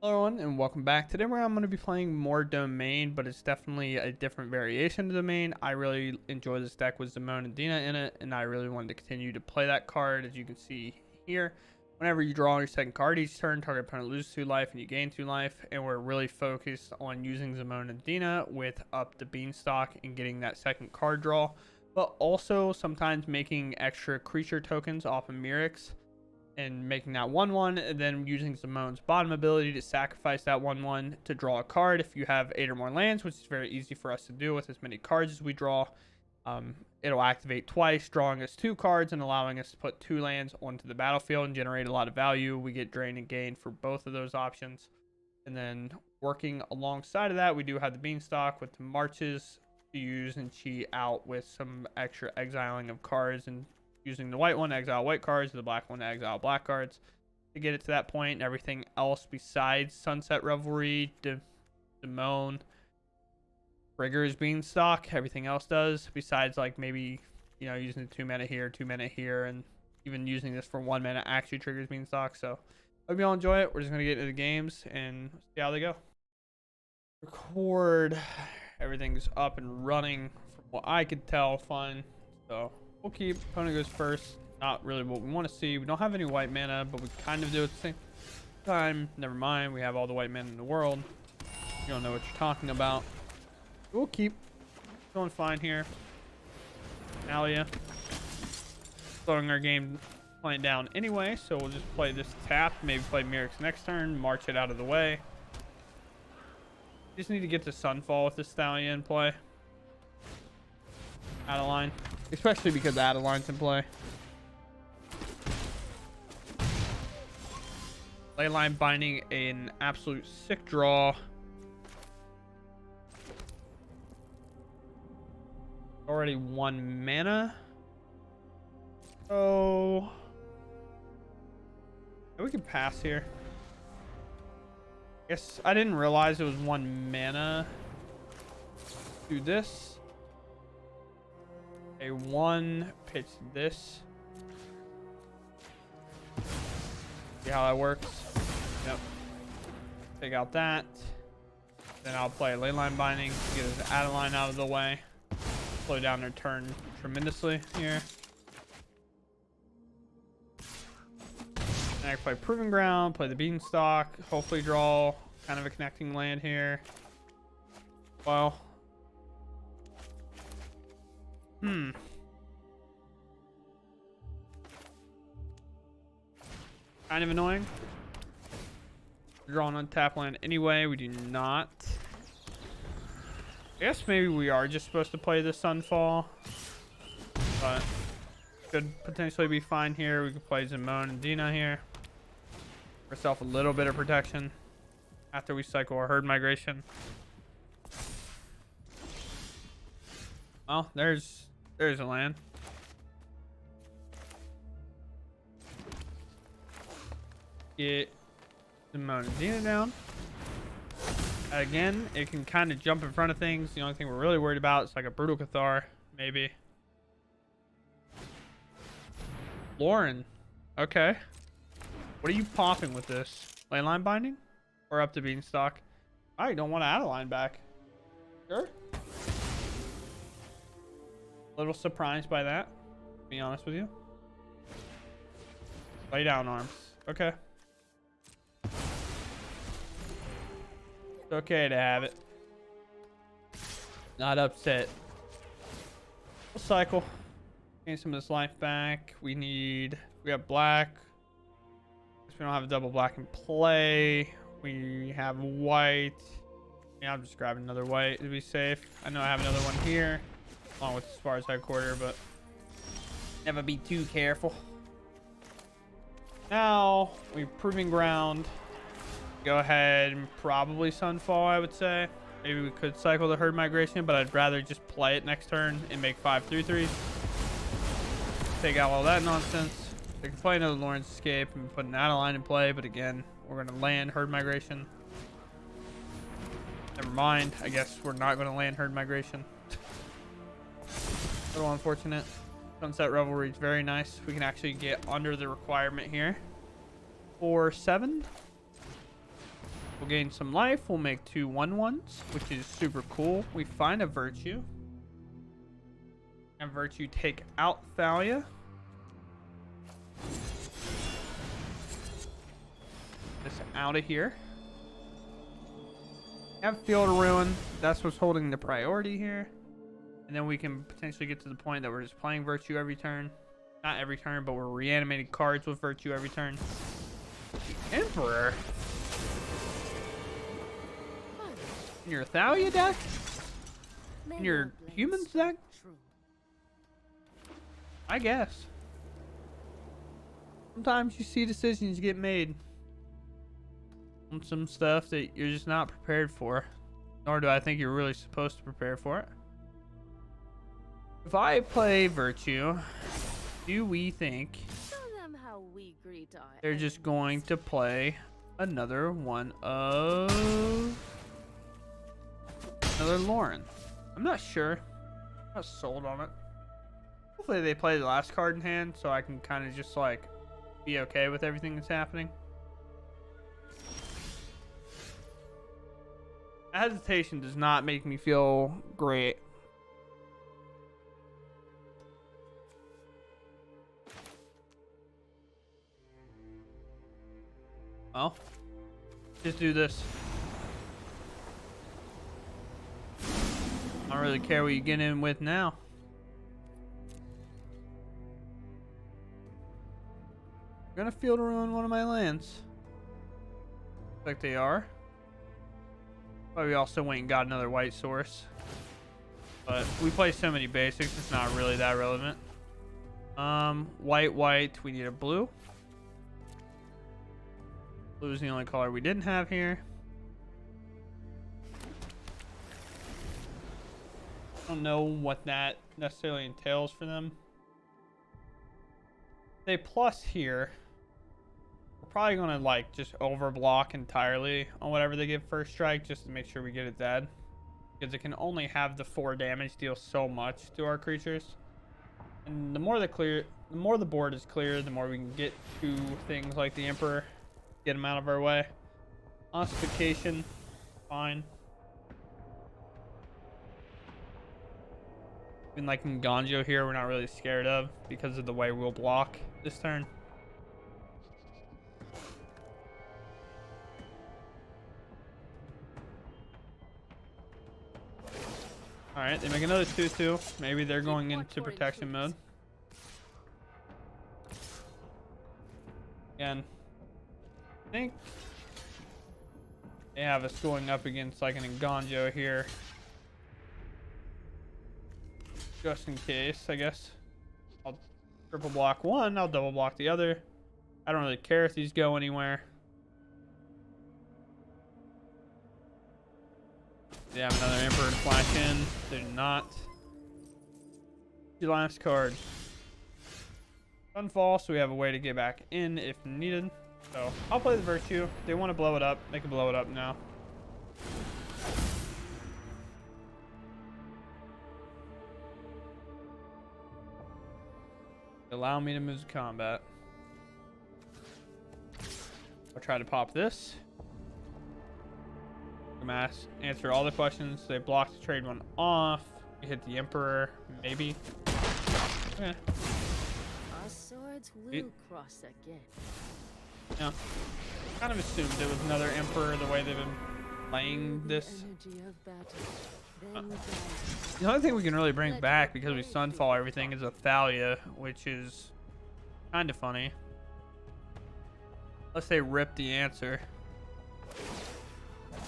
Hello everyone and welcome back. Today I'm going to be playing more Domain, but it's definitely a different variation of Domain. I really enjoy this deck with Zimone and Dina in it, and I really wanted to continue to play that card. As you can see here, whenever you draw your second card each turn, target opponent loses 2 life and you gain 2 life, and we're really focused on using Zimone and Dina with up the Beanstalk and getting that second card draw, but also sometimes making extra creature tokens off of Mythics and making that 1/1, and then using Zimone's bottom ability to sacrifice that 1/1 to draw a card if you have 8 or more lands, which is very easy for us to do with as many cards as we draw. It'll activate twice, drawing us 2 cards and allowing us to put 2 lands onto the battlefield and generate a lot of value. We get drain and gain for both of those options. And then working alongside of that, we do have the Beanstalk with the marches to use and cheat out with some extra exiling of cards, and using the white one to exile white cards, the black one to exile black cards to get it to that point. And everything else besides Sunset Revelry, Zimone, Rigger's Beanstalk, everything else does, besides like maybe, using the 2 mana here, 2 mana here, and even using this for 1 mana actually triggers Beanstalk. So hope you all enjoy it. We're just going to get into the games and see how they go. Record. Everything's up and running from what I could tell. Fun. So we'll keep. Opponent goes first. Not really what we want to see. We don't have any white mana, but we kind of do at the same time. Never mind. We have all the white mana in the world. You don't know what you're talking about. We'll keep. Going fine here. Alia. Slowing our game playing down anyway, so we'll just play this tap. Maybe play Mythic next turn. March it out of the way. Just need to get to Sunfall with the Stallion play. Adeline. Especially because Adeline's in play. Leyline Binding, an absolute sick draw. Already 1 mana. So we can pass here. Guess I didn't realize it was 1 mana. Do this. A 1, pitch this. See how that works? Yep. Take out that. Then I'll play Leyline Binding to get his Adeline out of the way. Slow down their turn tremendously here. And I play Proving Ground, play the Beanstalk, hopefully draw kind of a connecting land here. Well. Kind of annoying. We're drawing on tap land anyway. We do not. I guess maybe we are just supposed to play the Sunfall, but could potentially be fine here. We could play Zimone and Dina here. Give ourselves a little bit of protection after we cycle our herd migration. Well, there's a land. Get Zimone and Dina down. Again, it can kind of jump in front of things. The only thing we're really worried about is like a Brutal Cathar, maybe. Lauren. Okay. What are you popping with this? Leyline Binding? Or up to Beanstalk? I don't want to Adeline back. Sure. A little surprised by that, to be honest with you. Lay down, Arms. Okay. It's okay to have it. Not upset. We'll cycle. Gain some of this life back. We have black. We don't have a double black in play. We have white. Yeah, I'm just grabbing another white to be safe. I know I have another one here, along with Spar's Headquarter, but never be too careful. Now we're Proving Ground. Go ahead and probably Sunfall, I would say. Maybe we could cycle the herd migration, but I'd rather just play it next turn and make 5/3/3s. Take out all that nonsense. They can play another Lawrence Escape and put an Adeline in play, but again, we're going to land herd migration. Never mind. I guess we're not going to land herd migration. A little unfortunate. Sunset Revelry is very nice. We can actually get under the requirement here. 4/7. We'll gain some life. We'll make 2 1/1s, which is super cool. We find a Virtue. And Virtue take out Thalia. This out of here. Have Field of Ruin. That's what's holding the priority here. And then we can potentially get to the point that we're just playing Virtue every turn. Not every turn, but we're reanimating cards with Virtue every turn. The Emperor? In your Thalia deck? In your Humans deck? I guess. Sometimes you see decisions get made on some stuff that you're just not prepared for. Nor do I think you're really supposed to prepare for it. If I play Virtue, do we think they're just going to play another one of another Lauren? I'm not sure. I'm not sold on it. Hopefully they play the last card in hand so I can kind of just like be okay with everything that's happening. Hesitation does not make me feel great. Well, just do this. I don't really care what you get in with now. I'm gonna Field of Ruin one of my lands. Looks like they are. But we also went and got another white source. But we play so many basics, it's not really that relevant. White, we need a blue. Blue is the only color we didn't have here. I don't know what that necessarily entails for them. They plus here. We're probably gonna like just overblock entirely on whatever they give first strike just to make sure we get it dead. Because it can only have the 4 damage deal so much to our creatures. And the more the board is clear, the more we can get to things like the Emperor. Get them out of our way. Ossification, fine. Even like in Ganjo here, we're not really scared of because of the way we'll block this turn. Alright, they make another 2/2. Maybe they're going into protection mode. Again, I think they have us going up against like an Nganjo here. Just in case, I guess. I'll triple block one, I'll double block the other. I don't really care if these go anywhere. They have another Emperor to flash in. They do not. The last card. Sunfall, so we have a way to get back in if needed. So I'll play the Virtue. If they want to blow it up, they can blow it up now. Allow me to move to combat. I'll try to pop this. Mass answer all the questions. They blocked the trade one off. We hit the Emperor, maybe. Okay. Our swords will cross again. Yeah. Kind of assumed it was another Emperor the way they've been playing this. The only thing we can really bring back because we Sunfall everything is a Thalia, which is kind of funny. Unless they rip the answer.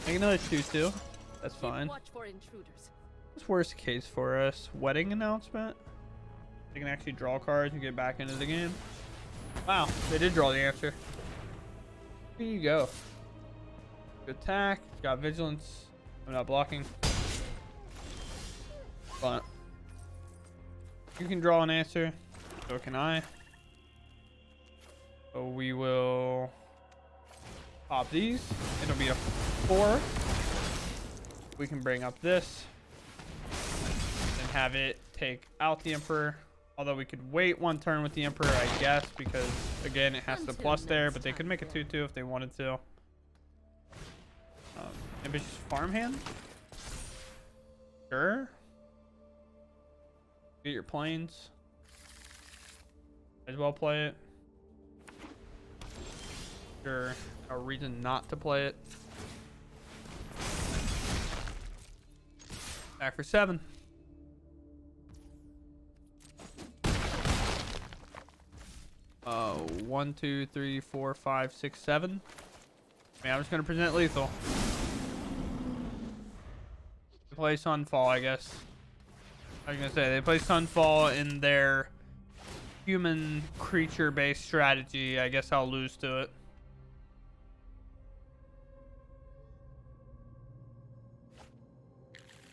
Make another 2/2. That's fine. What's worst case for us? Wedding announcement? They can actually draw cards and get back into the game. Wow, they did draw the answer. Here you go. Good attack. Got vigilance. I'm not blocking. But you can draw an answer. So can I. So we will pop these. It'll be a 4. We can bring up this and have it take out the Emperor. Although we could wait one turn with the Emperor, I guess, because again it has the plus there, but they could make a 2/2 if they wanted to. Ambitious farmhand. Sure. Get your planes. Might as well play it. Sure. No reason not to play it. Back for 7. Oh, 1, 2, 3, 4, 5, 6, 7. I mean, I'm just gonna present lethal. They play Sunfall, I guess. I was gonna say they play Sunfall in their human creature-based strategy. I guess I'll lose to it.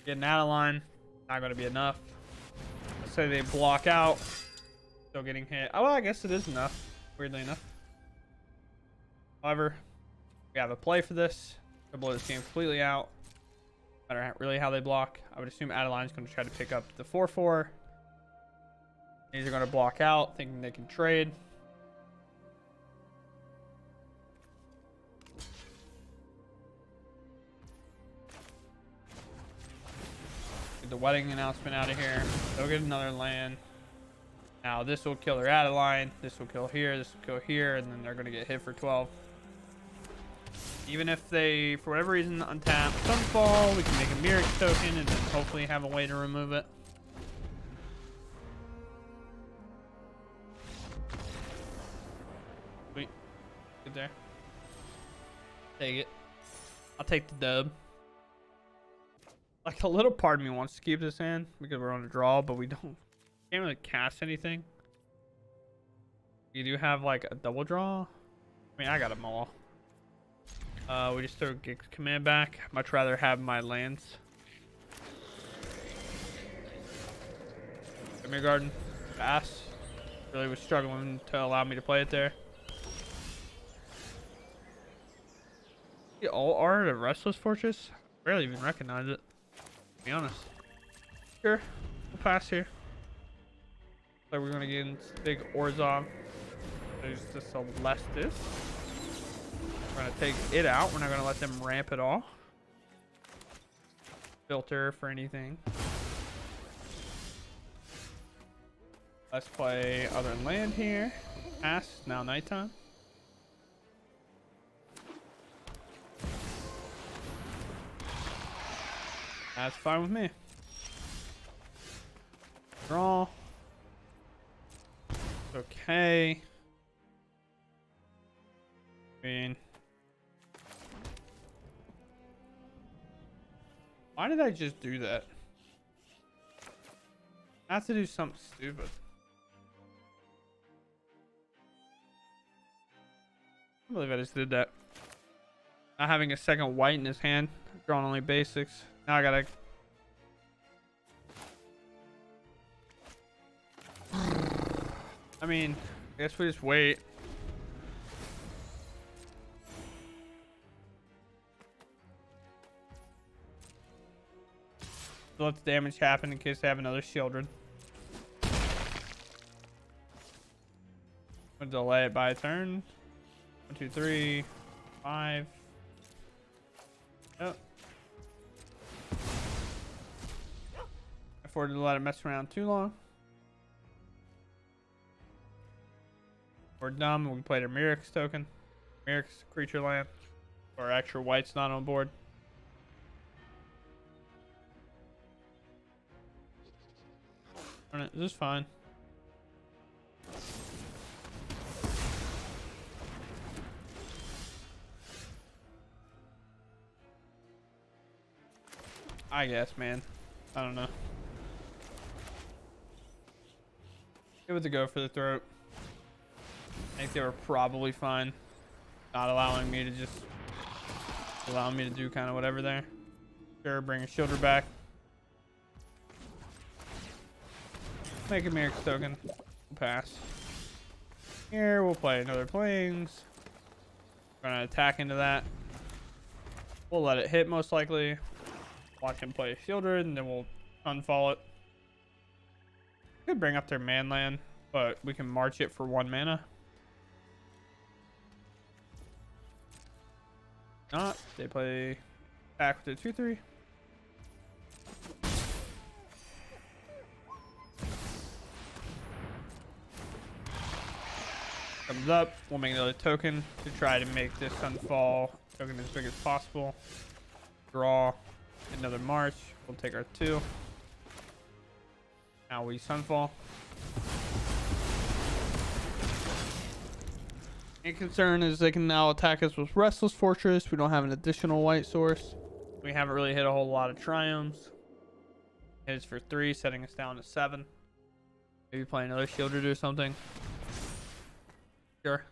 Getting out of line, not gonna be enough. Let's say they block out. Still getting hit. Oh, well, I guess it is enough. Weirdly enough. However, we have a play for this. To blow this game completely out. No matter really how they block. I would assume Adeline is going to try to pick up the 4/4. These are going to block out, thinking they can trade. Get the wedding announcement out of here. They'll get another land. Now this will kill their Adeline, this will kill here, this will kill here, and then they're going to get hit for 12. Even if they, for whatever reason, untap Sunfall, we can make a Mythic token and then hopefully have a way to remove it. Sweet. Good there. Take it. I'll take the dub. Like, a little part of me wants to keep this in because we're on a draw, but we can't really cast anything. You do have like a double draw. I mean, I got them all. We just throw Gig's command back. Much rather have my lands. Premier Garden. Pass. Really was struggling to allow me to play it there. The all art of Restless Fortress? Barely even recognize it, to be honest. Sure. We'll pass here. So we're gonna get in big Orzhov. There's the Celestis. We're gonna take it out. We're not gonna let them ramp it all. Filter for anything. Let's play other land here. Pass. Now nighttime. That's fine with me. Draw. Okay. I mean, why did I just do that? I have to do something stupid. I believe I just did that. Not having a second white in his hand, drawing only basics. Now I gotta. I mean, I guess we just wait. Let the damage happen in case they have another Shieldred. We'll delay it by a turn. 1, 2, 3, 5. Yep. Afforded to let it mess around too long. We're dumb. We played a Mythic's token. Mythic's creature land. Or extra white's not on board. Alright, this is fine. I guess, man. I don't know. Give it a go for the throat. I think they were probably fine. Not allowing me to just... allowing me to do kind of whatever there. Sure, bring a Shieldred back. Make a Mythic token. We'll pass. Here, we'll play another Plains. We're gonna attack into that. We'll let it hit most likely. Watch him play a Shieldred, and then we'll unfall it. Could bring up their man land, but we can march it for 1 mana. Not. They play Back with the 2/3. Comes up. We'll make another token to try to make this Sunfall token as big as possible. Draw another March. We'll take our 2. Now we Sunfall. Main concern is they can now attack us with Restless Fortress. We don't have an additional white source. We haven't really hit a whole lot of Triomes. It is for 3, setting us down to 7. Maybe play another Shieldred or something. Sure.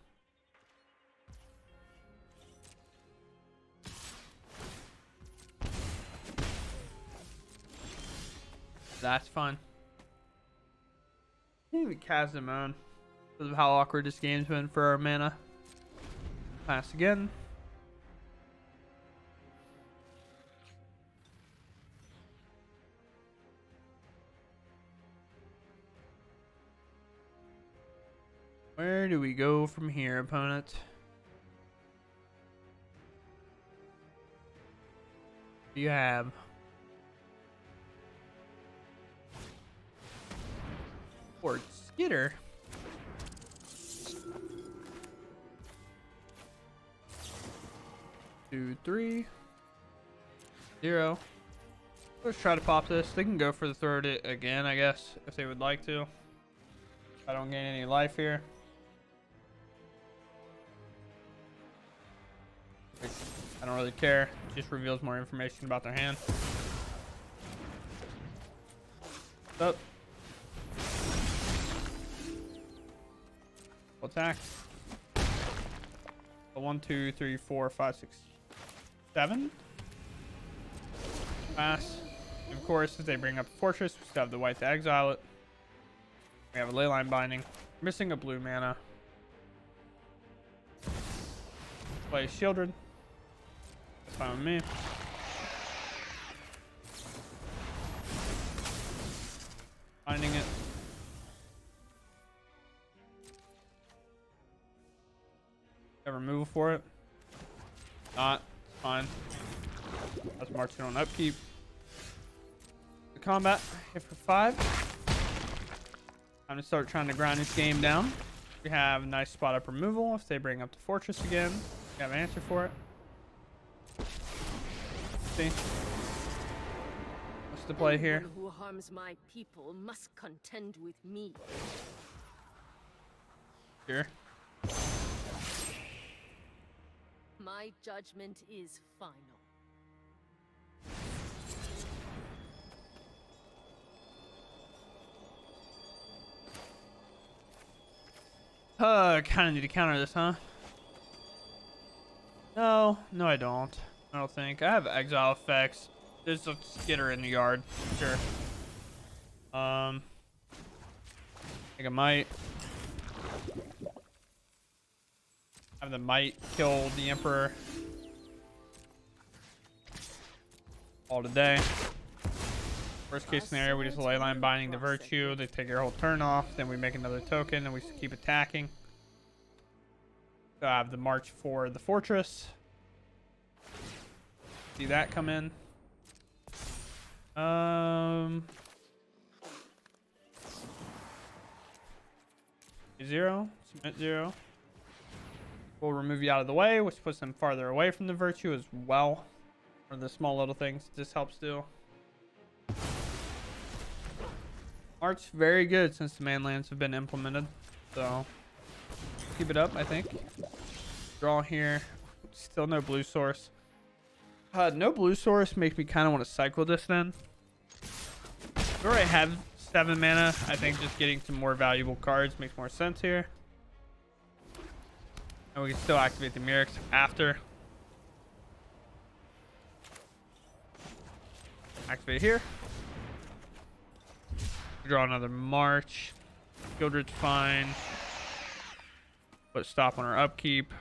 That's fine. Maybe cast Zimone because of how awkward this game's been for our mana. Pass again. Where do we go from here, opponent? What do you have? Fort Skitter. Two, 3, 0. Let's try to pop this. They can go for the third again, I guess, if they would like to. I don't gain any life here. I don't really care. It just reveals more information about their hand. Up. Attack. 1, 2, 3, 4, 5, 6, 7. Pass. Of course, if they bring up a fortress, we still have the white to exile it. We have a Leyline Binding. We're missing a blue mana. Play Shieldred. That's fine with me. Finding it. Have removal for it. Not. It's fine. That's marching on upkeep. The combat. Hit for 5. Time to start trying to grind this game down. We have a nice spot up removal. If they bring up the fortress again, we have an answer for it. See? What's the play here? Anyone who harms my people must contend with me. Sure. My judgment is final. Kind of need to counter this, huh? No, I don't. I don't think. I have exile effects. There's a skitter in the yard. Sure. I think I might. Have the might kill the Emperor. All today. Worst case scenario, we just Leyline Binding the Virtue. They take your whole turn off. Then we make another token and we keep attacking. So I have the march for the fortress. See that come in. 0. Submit 0. We'll remove you out of the way, which puts them farther away from the Virtue as well. Or the small little things this helps do. Art's very good since the man lands have been implemented. So keep it up, I think. Draw here. Still no blue source. No blue source makes me kind of want to cycle this then. We already have 7 mana. I think just getting some more valuable cards makes more sense here. And we can still activate the Mirrors after. Activate here. Draw another March. Shieldred's fine. Put a stop on our upkeep.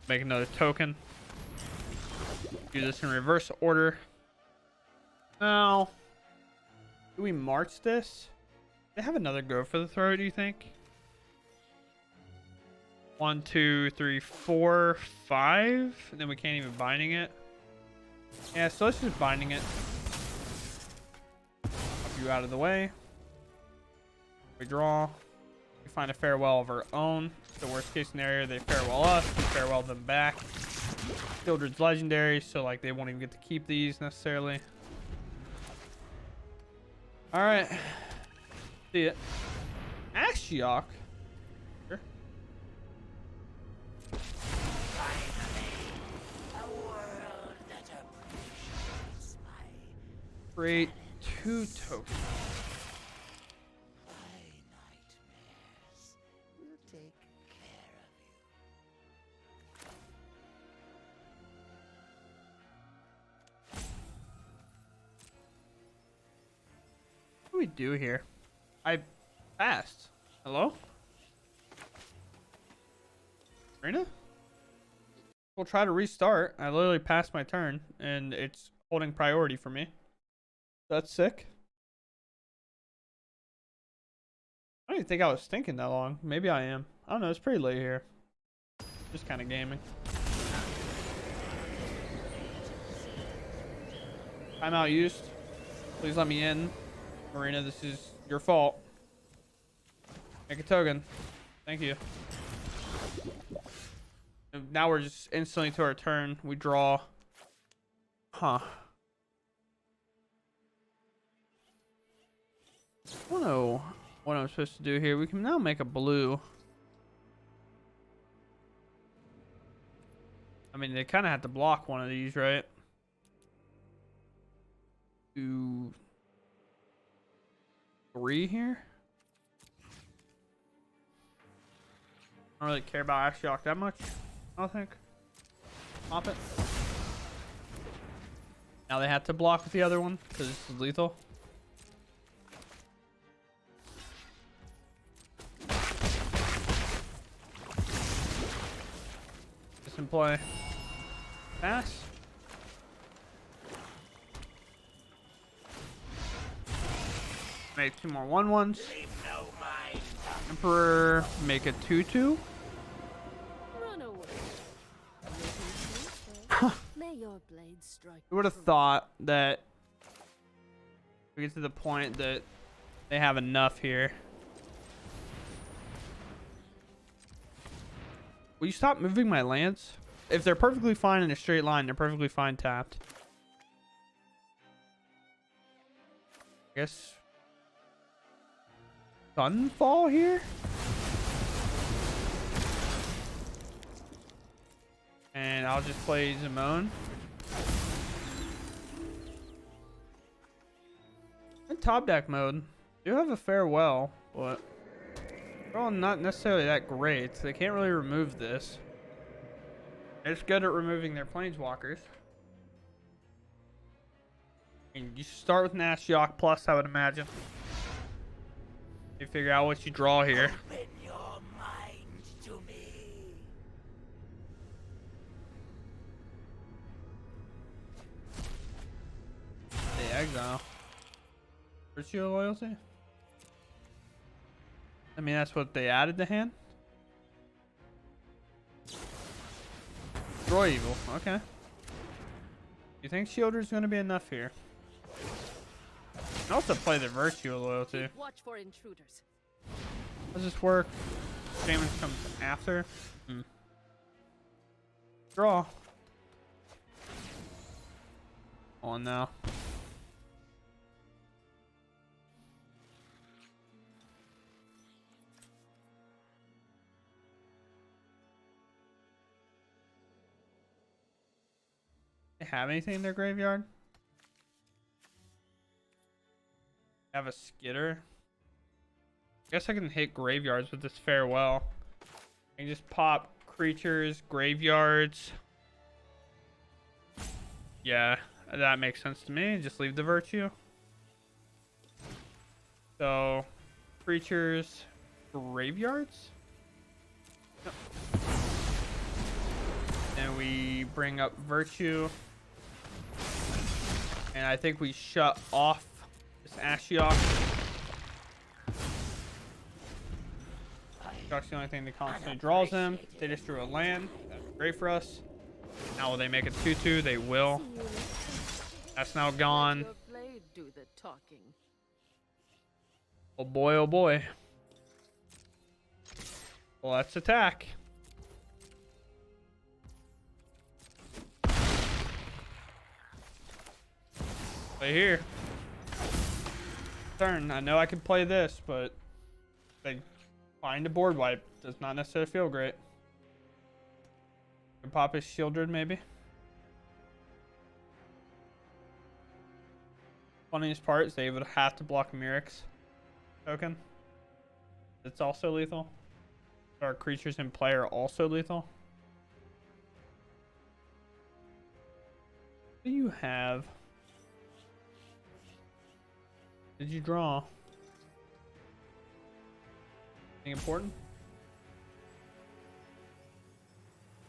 Make another token. Do this in reverse order. Now, do we march this? They have another go for the throw, do you think? 1, 2, 3, 4, 5. And then we can't even binding it. Yeah, so let's just binding it. Up you out of the way. We draw. We find a farewell of our own. The worst case scenario, they farewell us. We farewell them back. Children's legendary, so like they won't even get to keep these necessarily. All right. See it. Ashiok. Sure. Create 2 tokens. What do we do here? I passed. Hello? Rena? We'll try to restart. I literally passed my turn and it's holding priority for me. That's sick. I don't even think I was thinking that long. Maybe I am. I don't know. It's pretty late here. Just kind of gaming. Timeout used. Please let me in. Marina, this is your fault. Make a token. Thank you. And now we're just instantly to our turn. We draw. Huh. I don't know what I'm supposed to do here. We can now make a blue. I mean, they kind of have to block one of these, right? 2, 3 here. I don't really care about Ashiok that much, I don't think. Pop it. Now they have to block with the other one because this is lethal. Just in play. Pass. Make 2 more 1/1s. Emperor, make a 2/2. Run away. May your blade strike. Who would have thought that we get to the point that they have enough here? Will you stop moving my lands? If they're perfectly fine in a straight line, they're perfectly fine tapped. I guess Sunfall here? And I'll just play Zimone. In top deck mode, do have a farewell, but they're all not necessarily that great. So they can't really remove this. They're just good at removing their planeswalkers. And you start with an Ashiok plus, I would imagine. You figure out what you draw here. Open your mind to me. The exile. Virtue of loyalty? I mean, that's what they added to hand. Destroy evil. Okay. You think Shielder's going to be enough here? You can also play the Virtue of Loyalty. Watch for intruders. Does this work? Shaman comes after. Draw. On now. They have anything in their graveyard? Have a Skitter. I guess I can hit graveyards with this farewell. I can just pop creatures, graveyards. Yeah, that makes sense to me. Just leave the virtue. So, creatures, graveyards. Yep. And we bring up virtue. And I think we shut off this Ashiok. Shark's the only thing that constantly draws them. They just drew a land. That's great for us. Now will they make it 2/2? They will. That's now gone. Your blade do the talking. Oh boy, oh boy. Well, let's attack. Play here. Turn. I know I can play this, but they find a board wipe. Does not necessarily feel great. Can pop his Shieldred maybe. Funniest part is they would have to block Myric's token. It's also lethal. Our creatures in play are also lethal. What do you have? Did you draw? Anything important?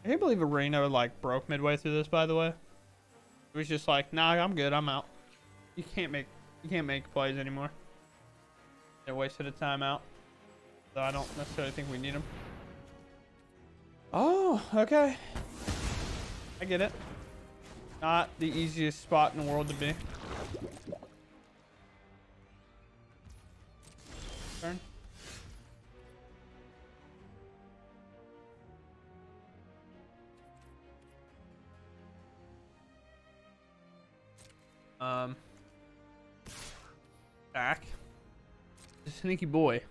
I can't believe Arena like broke midway through this, by the way. It was just like, nah, I'm good, I'm out. You can't make plays anymore. They wasted a timeout. So I don't necessarily think we need them. Oh, okay. I get it. Not the easiest spot in the world to be. Turn. Back. The sneaky boy.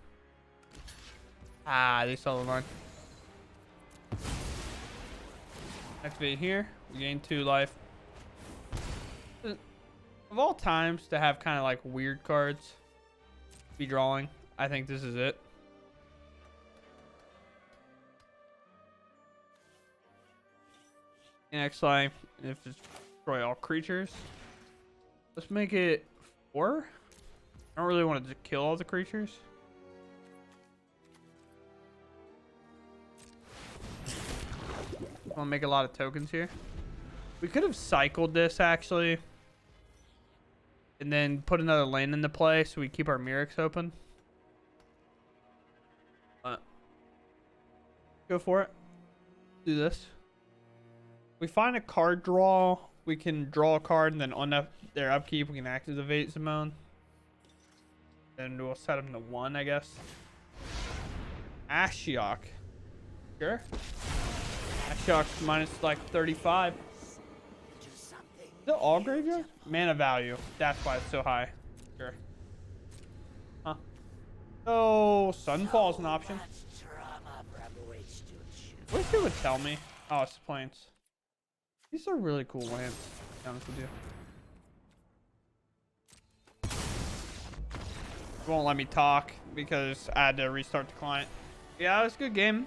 Ah, they saw the line. Activate here. We gain 2 life. Of all times to have kind of like weird cards be drawing, I think this is it. Next life, if it's destroy all creatures. Let's make it 4. I don't really want to kill all the creatures. I want to make a lot of tokens here. We could have cycled this actually. And then put another land into play so we keep our Myrics open. Go for it. Do this. We find a card draw. We can draw a card and then on their upkeep we can activate Zimone. And we'll set them to 1, I guess. Ashiok. Sure. Ashiok's minus like 35. Is it all graveyard? Mana value. That's why it's so high. Sure. Huh. Oh, Sunfall's an option. I wish it would tell me. Oh, it's Plains. These are really cool lands, to be honest with you. It won't let me talk because I had to restart the client. Yeah, it was a good game.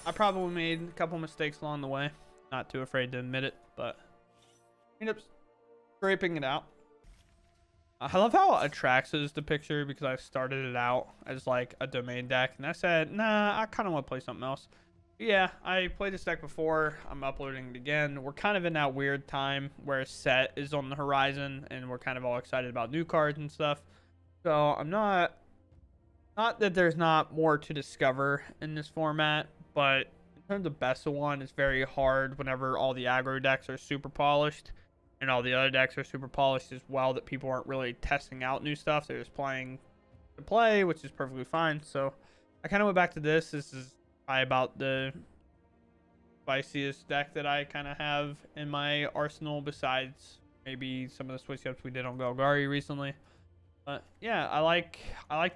I probably made a couple mistakes along the way. Not too afraid to admit it, but ended up scraping it out. I love how Atraxa is the picture because I started it out as like a domain deck and I said, nah, I kind of want to play something else. But yeah, I played this deck before. I'm uploading it again. We're kind of in that weird time where a set is on the horizon and we're kind of all excited about new cards and stuff. So I'm not that there's not more to discover in this format, but in terms of BO1, it's very hard whenever all the aggro decks are super polished and all the other decks are super polished as well, that people aren't really testing out new stuff. They're just playing to play, which is perfectly fine. So I kind of went back to this. This is probably about the spiciest deck that I kind of have in my arsenal, besides maybe some of the switch ups we did on Golgari recently. But yeah, I like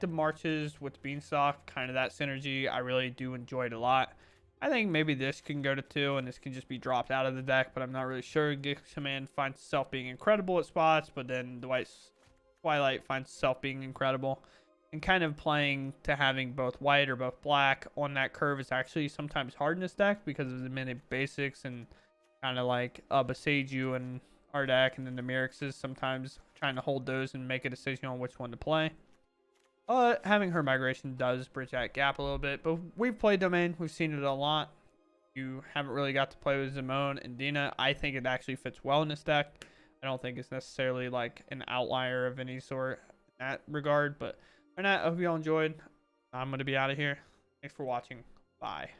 the marches with Beanstalk, kind of that synergy. I really do enjoy it a lot. I think maybe this can go to 2 and this can just be dropped out of the deck, but I'm not really sure. Gift Command finds itself being incredible at spots, but then the Twilight finds itself being incredible. And kind of playing to having both white or both black on that curve is actually sometimes hard in this deck because of the many basics and kind of like Beseiju and our deck, and then the Myrics is sometimes trying to hold those and make a decision on which one to play. Having her migration does bridge that gap a little bit, but we've played Domain. We've seen it a lot. You haven't really got to play with Zimone and Dina. I think it actually fits well in this deck. I don't think it's necessarily like an outlier of any sort in that regard, but right now, I hope you all enjoyed. I'm going to be out of here. Thanks for watching. Bye.